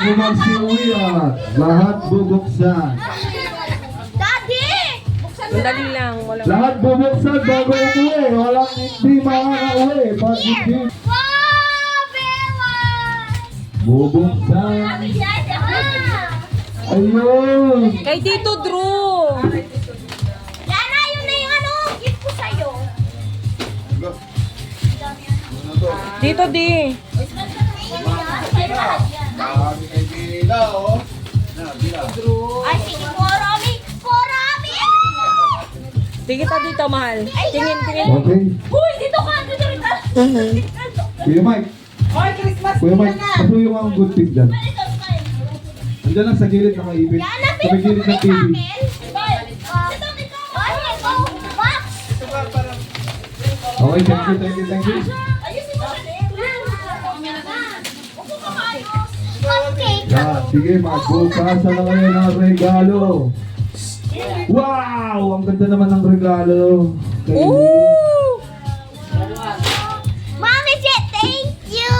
Bago magsiuwi lahat bubuksan. Daddy! Dali lang, wala. Lahat bubuksan bago umuwi. Walang hindi makakauwi. Pag hindi Wow! Bewan! bubuksan. Ah! Ayun. Kay Tito Drew. Yana, yun na yung ano, gift ko sa'yo. Tito D. Ay, sige po, Romy! Po, Romy! Tingin ta dito, mahal. Tingin, tingin. Okay. Uy, dito ka! Dito rin ka! Kuya Mike. Kuya Mike, patuyong ang good pick dyan. Andiyan lang sa gilid ng maibig. Yana, Sa may gilid ng TV. Okay, thank you, thank you, thank you. Ayusin mo siya. Upo ka maayos. Cupcake. Yan, sige, magbukasan na kayo ng regalo. Wow! Ang ganda naman ng regalo. Kay Ooh! Mami Jet, thank you!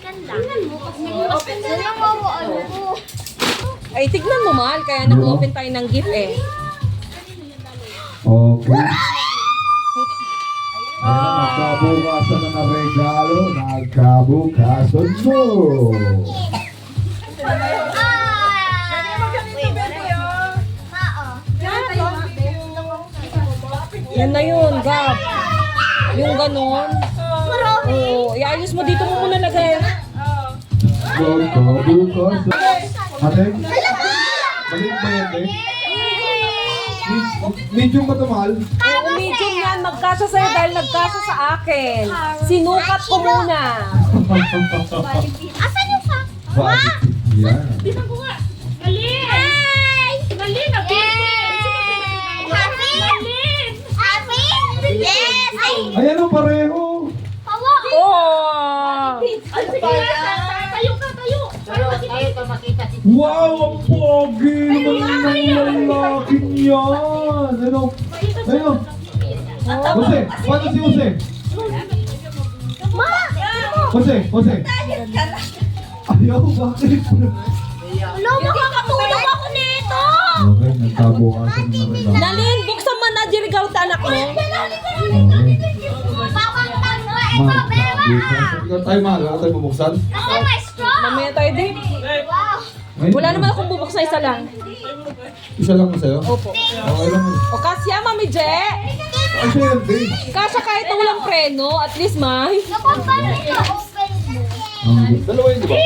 Ganda. Sino mo mo ano ko? Ay, tignan mo, mahal. Kaya nag-open tayo ng gift eh. Okay. Nagkabukasan na ng regalo. Nagkabukasan mo. Yan na yun, Gab. Yung ganon. Oo, iayos mo dito mo muna lagay. Nagkabukasan. Ate? Maliit ba yan, eh? Medium ba ito, mahal? Oo, medium yan. Magkasa sa'yo dahil nagkasa sa akin. Sinukat ko muna. Asan yung fa? Bakit? Yan. Bilang ko nga. Galing! Hi! Galing! Happy! Happy? Yes! Ay! Ay, ano pareho? Hawa! Oh! Ay, sige! Tayo ka, tayo! Wow, ang pogi naman ng lalaking yan. Ano? Ano? Jose, paano si Jose? Ma! Jose, Jose. Ayaw, bakit? Wala, makakatulog ako nito! Okay, nagkabukasan na regalo. Nalin, buksan mo na dirigaw ta anak mo. Bawang tango! Ito, Ma, bewa! bukasan. Ikaw tayo, mahal. Wala tayo bubuksan? Kasi may straw! Mamaya tayo din. Wow! Ay, Wala naman akong bubuksan, isa lang. Isa lang na sa'yo? Opo. Okay lang. O kasya, Mami Je. Ay, syempre. Kasya kahit na walang preno, at least may. Napapalit ka, open Dalawa yun, di ba?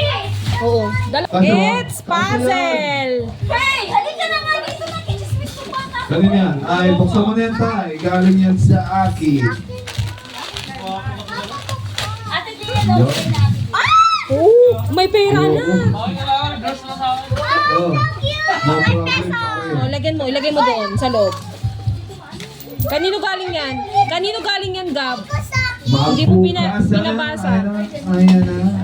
Oo. Kasya, ma. It's puzzle. Hey! Halika na nga dito! Nakikismis ko pa ka! Galing yan. Ay, buksan mo na yan, tay. Galing yan sa akin. Ate Tia, no? Oh, may pera na. Oh, no problem. Oh, Okay. lagyan mo, ilagay mo doon sa loob. Kanino galing yan? Kanino galing yan, Gab? Hindi mo pinabasa. Ayan na.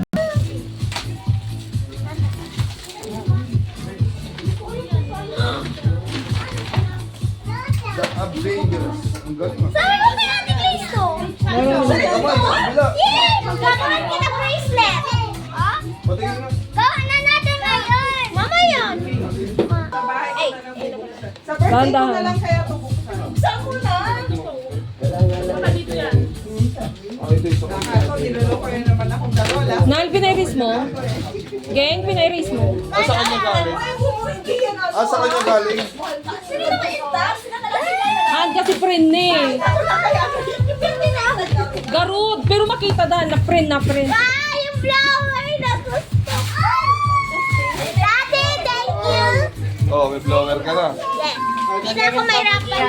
The Upgraders. Ang galing ah. Sabi mo kay Ate Grace to? Yay! Magkakaroon ka ng bracelet! Ah? Patingin na. Gawa na natin ngayon! Mama yun! Ay! Dahan-dahan. Buksan mo na! Oh, ito isa ko. Nahal, pinairis mo? Geng, pinairis mo? Asa kanya galing? Asa kanya galing? Sino naman yung tas? Han, kasi print na eh. Garud, pero makita dahil na print na print. Ah! Yung flower na gusto! Daddy, thank you! Oh, may blower ka na. Yes! Dito ako may wrapper.